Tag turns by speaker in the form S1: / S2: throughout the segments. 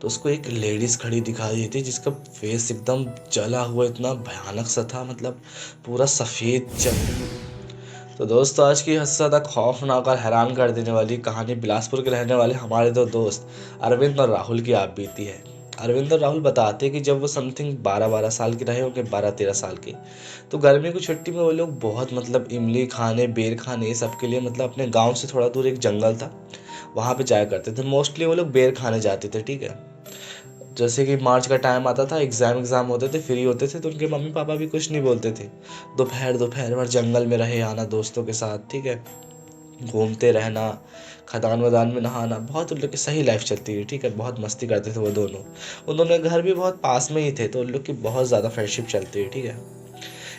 S1: तो उसको एक लेडीज़ खड़ी दिखाई दी थी जिसका फेस एकदम जला हुआ इतना भयानक सा था, मतलब पूरा सफ़ेद चमड़ी। तो दोस्तों, आज की हद से ज़्यादा खौफनाक और हैरान कर देने वाली कहानी बिलासपुर के रहने वाले हमारे दो दोस्त अरविंद और राहुल की आप बीती है। अरविंद और राहुल बताते हैं कि जब वो समथिंग 12-12 साल के रहे होंगे, 12-13 साल के, तो गर्मी की छुट्टी में वो लोग बहुत मतलब इमली खाने, बेर खाने, ये सब के लिए मतलब अपने गांव से थोड़ा दूर एक जंगल था, वहाँ पे जाया करते थे। मोस्टली वो लोग बेर खाने जाते थे, ठीक है। जैसे कि मार्च का टाइम आता था, एग्ज़ाम होते थे, फ्री होते थे, तो उनके मम्मी पापा भी कुछ नहीं बोलते थे। दोपहर दोपहर भर जंगल में रहे आना दोस्तों के साथ, ठीक है। घूमते रहना, खदान वदान में नहाना, बहुत उन लोग की सही लाइफ चलती थी, ठीक है। बहुत मस्ती करते थे वो दोनों। उन दोनों के घर भी बहुत पास में ही थे, तो उन लोग की बहुत ज़्यादा फ्रेंडशिप चलती है, ठीक है।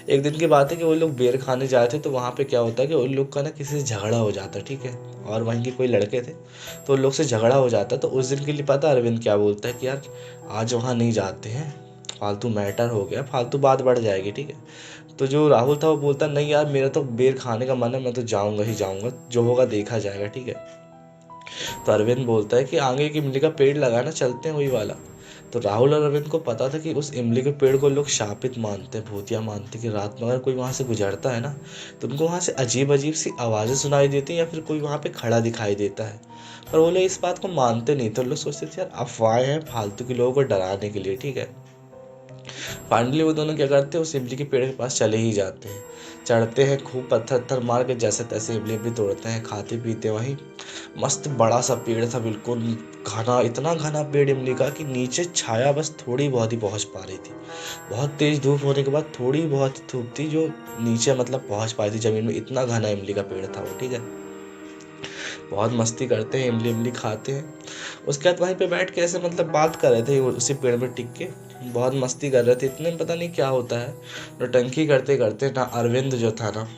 S1: एक दिन की बात है कि वो लोग बेर खाने जाए थे, तो वहाँ पे क्या होता है कि उन लोग का ना किसी से झगड़ा हो जाता है, ठीक है। और वहीं के कोई लड़के थे, तो उन लोग से झगड़ा हो जाता है। तो उस दिन के लिए पता है अरविंद क्या बोलता है कि यार आज वहाँ नहीं जाते हैं, फालतू मैटर हो गया, फालतू बात बढ़ जाएगी, ठीक है। तो जो राहुल था वो बोलता नहीं यार, मेरा तो बेर खाने का मन है, मैं तो जाऊँगा ही जाऊँगा, जो होगा देखा जाएगा, ठीक है। तो अरविंद बोलता है कि आगे की इमली का पेड़ लगाना, चलते हैं वही वाला। तो राहुल और अरविंद को पता था कि उस इमली के पेड़ को लोग शापित मानते हैं, भूतिया मानते हैं, कि रात में अगर कोई वहाँ से गुजरता है ना, तो उनको वहाँ से अजीब अजीब सी आवाज़ें सुनाई देती हैं, या फिर कोई वहाँ पे खड़ा दिखाई देता है। पर वो लोग इस बात को मानते नहीं थे। लोग सोचते थे यार अफवाहें हैं, फालतू के लोगों को डराने के लिए, ठीक है। फाइनली वो दोनों क्या करते हैं, उस इमली के पेड़ के पास चले ही जाते हैं। चढ़ते हैं, खूब पत्थर मार के जैसे तैसे इमली भी तोड़ते हैं, खाते पीते वहीं। मस्त बड़ा सा पेड़ था, बिल्कुल घना, इतना घना पेड़ इमली का कि नीचे छाया बस थोड़ी बहुत ही पहुंच पा रही थी। बहुत तेज धूप होने के बाद थोड़ी बहुत धूप थी जो नीचे मतलब पहुंच पाई थी जमीन में, इतना घना इमली का पेड़ था वो, ठीक है। बहुत मस्ती करते हैं, इमली इमली खाते हैं। उसके बाद वहीं पे बैठ के ऐसे मतलब बात कर रहे थे, उसी पेड़ में टिक के बहुत मस्ती कर रहे थे। इतने में पता नहीं क्या होता है, नौटंकी करते करते ना अरविंद जो था ना,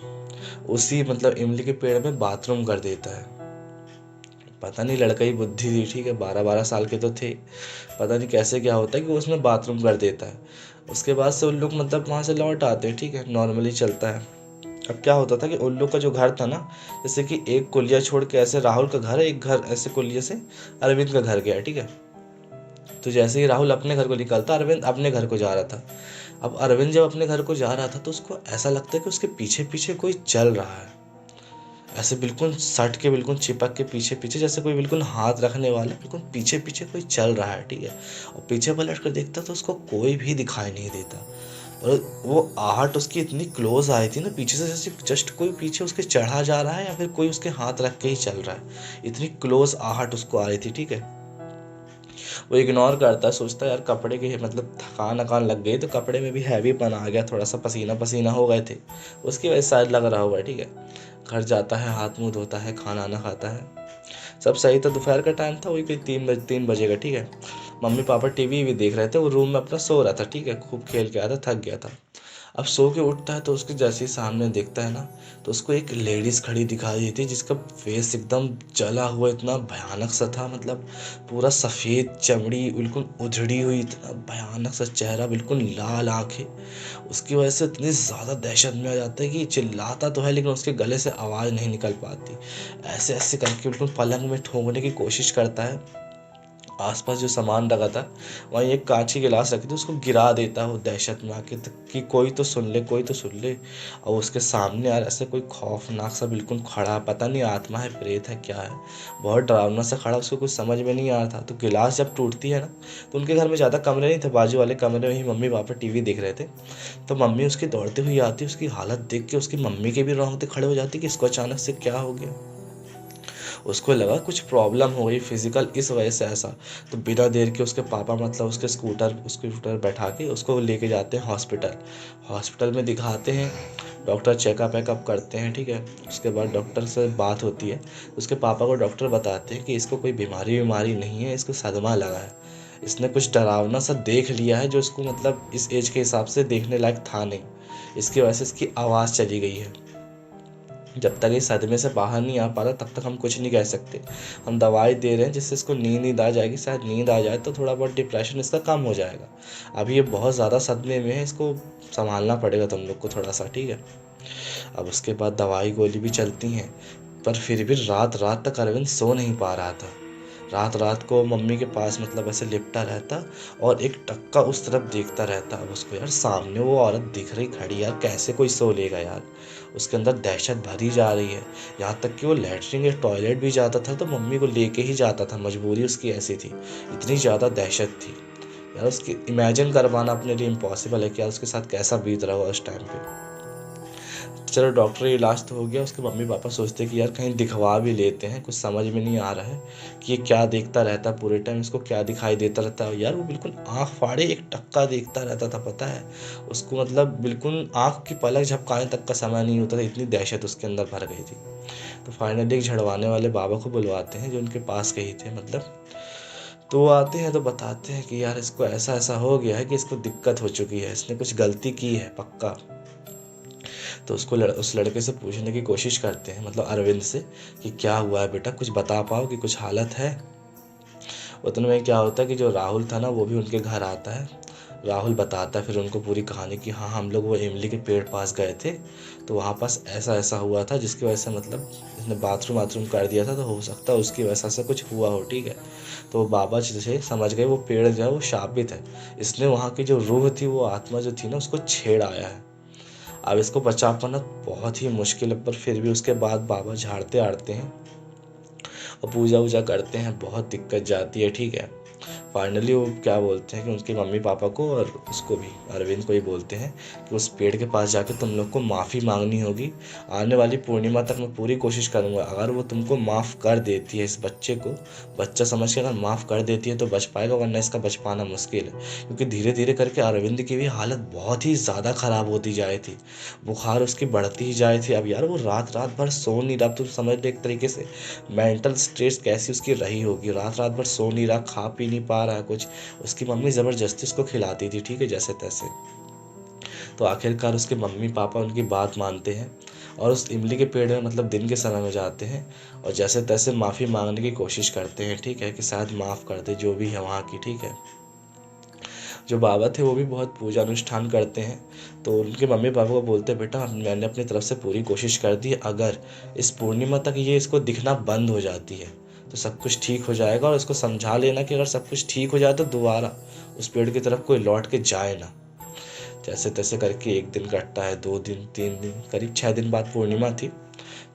S1: उसी मतलब इमली के पेड़ में बाथरूम कर देता है। पता नहीं लड़का ही बुद्धि थी, ठीक है, 12-12 साल के तो थे। पता नहीं कैसे क्या होता है कि वो उसमें बाथरूम कर देता है। उसके बाद से उन लोग मतलब वहाँ से लौट आते हैं, ठीक है, नॉर्मली चलता है। अब क्या होता था कि उन लोग का जो घर था ना, जैसे कि एक कुलिया छोड़ के ऐसे राहुल का घर है, एक घर ऐसे कुलिया से अरविंद का घर गया, ठीक है। तो जैसे ही राहुल अपने घर को निकलता, अरविंद अपने घर को जा रहा था। अब अरविंद जब अपने घर को जा रहा था तो उसको ऐसा लगता है कि उसके पीछे पीछे कोई चल रहा है, ऐसे बिल्कुल सट के, बिल्कुल चिपक के पीछे पीछे, जैसे कोई बिल्कुल हाथ रखने वाला, बिल्कुल पीछे पीछे कोई चल रहा है, ठीक है। और पीछे पलट कर देखता तो उसको कोई भी दिखाई नहीं देता। और वो आहट उसकी इतनी क्लोज आई थी ना पीछे से, जैसे जस्ट कोई पीछे उसके चढ़ा जा रहा है या फिर कोई उसके हाथ रख के ही चल रहा है। इतनी क्लोज आहट उसको आ रही थी, ठीक है। वो इग्नोर करता है, सोचता है यार कपड़े के मतलब थकान अकान लग गई, तो कपड़े में भी हैवीपन आ गया, थोड़ा सा पसीना पसीना हो गए थे, उसकी वजह से शायद लग रहा होगा, ठीक है। घर जाता है, हाथ मुंह धोता है, खाना आना खाता है, सब सही था। दोपहर का टाइम था, वही कोई 3 बजे का, ठीक है। मम्मी पापा टीवी भी देख रहे थे, वो रूम में अपना सो रहा था, ठीक है, खूब खेल के आया था, थक गया था। अब सो के उठता है तो उसके जैसे ही सामने देखता है ना, तो उसको एक लेडीज़ खड़ी दिखाई दी थी जिसका फेस एकदम जला हुआ इतना भयानक सा था, मतलब पूरा सफ़ेद चमड़ी, बिल्कुल उधड़ी हुई, इतना भयानक सा चेहरा, बिल्कुल लाल आंखें। उसकी वजह से इतनी ज़्यादा दहशत में आ जाता है कि चिल्लाता तो है लेकिन उसके गले से आवाज़ नहीं निकल पाती। ऐसे ऐसे करके बिल्कुल पलंग में ठोंकने की कोशिश करता है। आसपास जो सामान रखा था, वहीं एक कांच की गिलास रखी थी, उसको गिरा देता है वो दहशत में आके, कि कोई तो सुन ले, कोई तो सुन ले। और उसके सामने यार ऐसे कोई खौफनाक सा बिल्कुल खड़ा, पता नहीं आत्मा है, प्रेत है, क्या है, बहुत डरावना सा खड़ा, उसको कुछ समझ में नहीं आ रहा था। तो गिलास जब टूटती है ना, तो उनके घर में ज़्यादा कमरे नहीं थे, बाजू वाले कमरे में ही मम्मी पापा टीवी देख रहे थे। तो मम्मी उसकी दौड़ती हुई आती, उसकी हालत देख के उसकी मम्मी के भी रोंगटे खड़े हो जाती कि इसको अचानक से क्या हो गया। उसको लगा कुछ प्रॉब्लम हो गई फिजिकल, इस वजह से ऐसा। तो बिना देर के उसके पापा मतलब उसके स्कूटर बैठा के उसको लेके जाते हैं हॉस्पिटल। हॉस्पिटल में दिखाते हैं, डॉक्टर चेकअप वेकअप करते हैं, ठीक है। उसके बाद डॉक्टर से बात होती है, उसके पापा को डॉक्टर बताते हैं कि इसको कोई बीमारी नहीं है, इसको सदमा लगा है, इसने कुछ डरावना सा देख लिया है जो इसको मतलब इस एज के हिसाब से देखने लायक था नहीं, इसकी वजह से इसकी आवाज़ चली गई है। जब तक ये सदमे से बाहर नहीं आ पा रहा तब तक हम कुछ नहीं कह सकते। हम दवाई दे रहे हैं जिससे इसको नींद आ जाएगी, शायद नींद आ जाए तो थोड़ा बहुत डिप्रेशन इसका कम हो जाएगा। अभी ये बहुत ज़्यादा सदमे में है, इसको संभालना पड़ेगा तुम लोग को थोड़ा सा, ठीक है। अब उसके बाद दवाई गोली भी चलती हैं, पर फिर भी रात रात तक अरविंद सो नहीं पा रहा था। रात रात को मम्मी के पास मतलब ऐसे लिपटा रहता और एक टक्का उस तरफ देखता रहता। अब उसको यार सामने वो औरत दिख रही खड़ी, यार कैसे कोई सो लेगा यार। उसके अंदर दहशत भरी जा रही है, यहाँ तक कि वो लैट्रिन या टॉयलेट भी जाता था तो मम्मी को लेके ही जाता था, मजबूरी उसकी ऐसी थी, इतनी ज़्यादा दहशत थी यार। उसकी इमेजिन करवाना अपने लिए इम्पॉसिबल है कि यार उसके साथ कैसा बीत रहा होगा उस टाइम पे। चलो डॉक्टरी इलाज तो हो गया, उसके मम्मी पापा सोचते कि यार कहीं दिखवा भी लेते हैं, कुछ समझ में नहीं आ रहा है कि ये क्या देखता रहता है पूरे टाइम, इसको क्या दिखाई देता रहता है यार। वो बिल्कुल आँख फाड़े एक टक्का देखता रहता था, पता है उसको, मतलब बिल्कुल आँख की पलक झपकाने तक का समय नहीं होता था, इतनी दहशत उसके अंदर भर गई थी। तो फाइनली एक झड़वाने वाले बाबा को बुलवाते हैं जो उनके पास के ही थे मतलब। तो वो आते हैं तो बताते हैं कि यार इसको ऐसा ऐसा हो गया है कि इसको दिक्कत हो चुकी है, इसने कुछ गलती की है पक्का। तो उस लड़के से पूछने की कोशिश करते हैं, मतलब अरविंद से, कि क्या हुआ है बेटा, कुछ बता पाओ कि कुछ हालत है। उतने में क्या होता है कि जो राहुल था ना वो भी उनके घर आता है। राहुल बताता है फिर उनको पूरी कहानी कि हाँ हम लोग वो इमली के पेड़ पास गए थे, तो वहाँ पास ऐसा ऐसा हुआ था जिसकी वजह से मतलब इसने बाथरूम कर दिया था, तो हो सकता है उसकी वजह से कुछ हुआ हो, ठीक है। तो वो बाबा जैसे समझ गए वो पेड़ जो है वो शापित है, इसने वहाँ की जो रूह थी, वो आत्मा जो थी ना उसको छेड़ आया है। अब इसको बचा पाना बहुत ही मुश्किल है, पर फिर भी उसके बाद बाबा झाड़ते आड़ते हैं और पूजा वूजा करते हैं, बहुत दिक्कत जाती है, ठीक है। फाइनली वो क्या बोलते हैं कि उनके मम्मी पापा को और उसको भी, अरविंद को ही बोलते हैं कि उस पेड़ के पास जाके तुम लोग को माफ़ी मांगनी होगी। आने वाली पूर्णिमा तक मैं पूरी कोशिश करूँगा, अगर वो तुमको माफ़ कर देती है, इस बच्चे को बच्चा समझ के अगर माफ़ कर देती है तो बच पाएगा, वरना इसका बच पाना मुश्किल है। क्योंकि धीरे धीरे करके अरविंद की भी हालत बहुत ही ज़्यादा ख़राब होती जा रही थी, बुखार उसकी बढ़ती ही जा रही थी। अब यार वो रात रात भर सो नहीं रहा, तो समझ ले एक तरीके से मेंटल स्ट्रेस कैसी उसकी रही होगी, रात रात भर सो नहीं रहा, खा पी नहीं पा रहा है कुछ। उसकी मम्मी ज़बरदस्ती उसको खिलाती थी, ठीक है, जैसे तैसे। तो आखिरकार उसके मम्मी पापा उनकी बात मानते हैं और उस इमली के पेड़ में मतलब दिन के समय में जाते हैं और जैसे तैसे माफ़ी मांगने की कोशिश करते हैं, ठीक है, कि शायद माफ़ कर दे जो भी है वहाँ की, ठीक है। जो बाबा थे वो भी बहुत पूजा अनुष्ठान करते हैं, तो उनके मम्मी पापा को बोलते हैं बेटा मैंने अपनी तरफ से पूरी कोशिश कर दी, अगर इस पूर्णिमा तक ये इसको दिखना बंद हो जाती है तो सब कुछ ठीक हो जाएगा, और इसको समझा लेना कि अगर सब कुछ ठीक हो जाए तो दोबारा उस पेड़ की तरफ कोई लौट के जाए ना। जैसे तैसे करके एक दिन कटता है, 2 दिन 3 दिन, करीब 6 दिन बाद पूर्णिमा थी।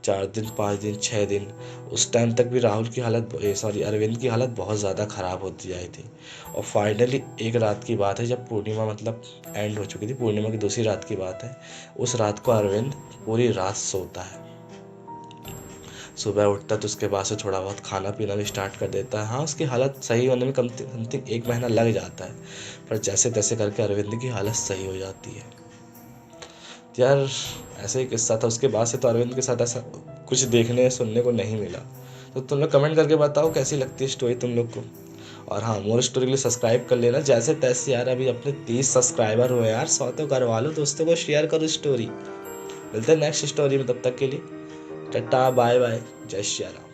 S1: 4 दिन 5 दिन 6 दिन, उस टाइम तक भी राहुल की हालत सॉरी अरविंद की हालत बहुत ज़्यादा ख़राब होती जाती थी। और फाइनली एक रात की बात है जब पूर्णिमा मतलब एंड हो चुकी थी, पूर्णिमा की दूसरी रात की बात है। उस रात को अरविंद पूरी रात सोता है, सुबह उठता तो उसके बाद से थोड़ा बहुत खाना पीना भी स्टार्ट कर देता है। हाँ उसकी हालत सही होने में कम समथिंग 1 महीना लग जाता है, पर जैसे तैसे करके अरविंद की हालत सही हो जाती है। यार ऐसे ही किस्सा था, उसके बाद से तो अरविंद के साथ ऐसा कुछ देखने सुनने को नहीं मिला। तो तुम लोग कमेंट करके बताओ कैसी लगती है स्टोरी तुम लोग को। और हाँ, मोर स्टोरी के लिए सब्सक्राइब कर लेना जैसे तैसे यार, अभी अपने 30 सब्सक्राइबर हुए यार, 100 तो करवा लो, दोस्तों को शेयर करो स्टोरी। मिलते हैं नेक्स्ट स्टोरी में, तब तक के लिए टाटा बाय बाय, जय श्री राम।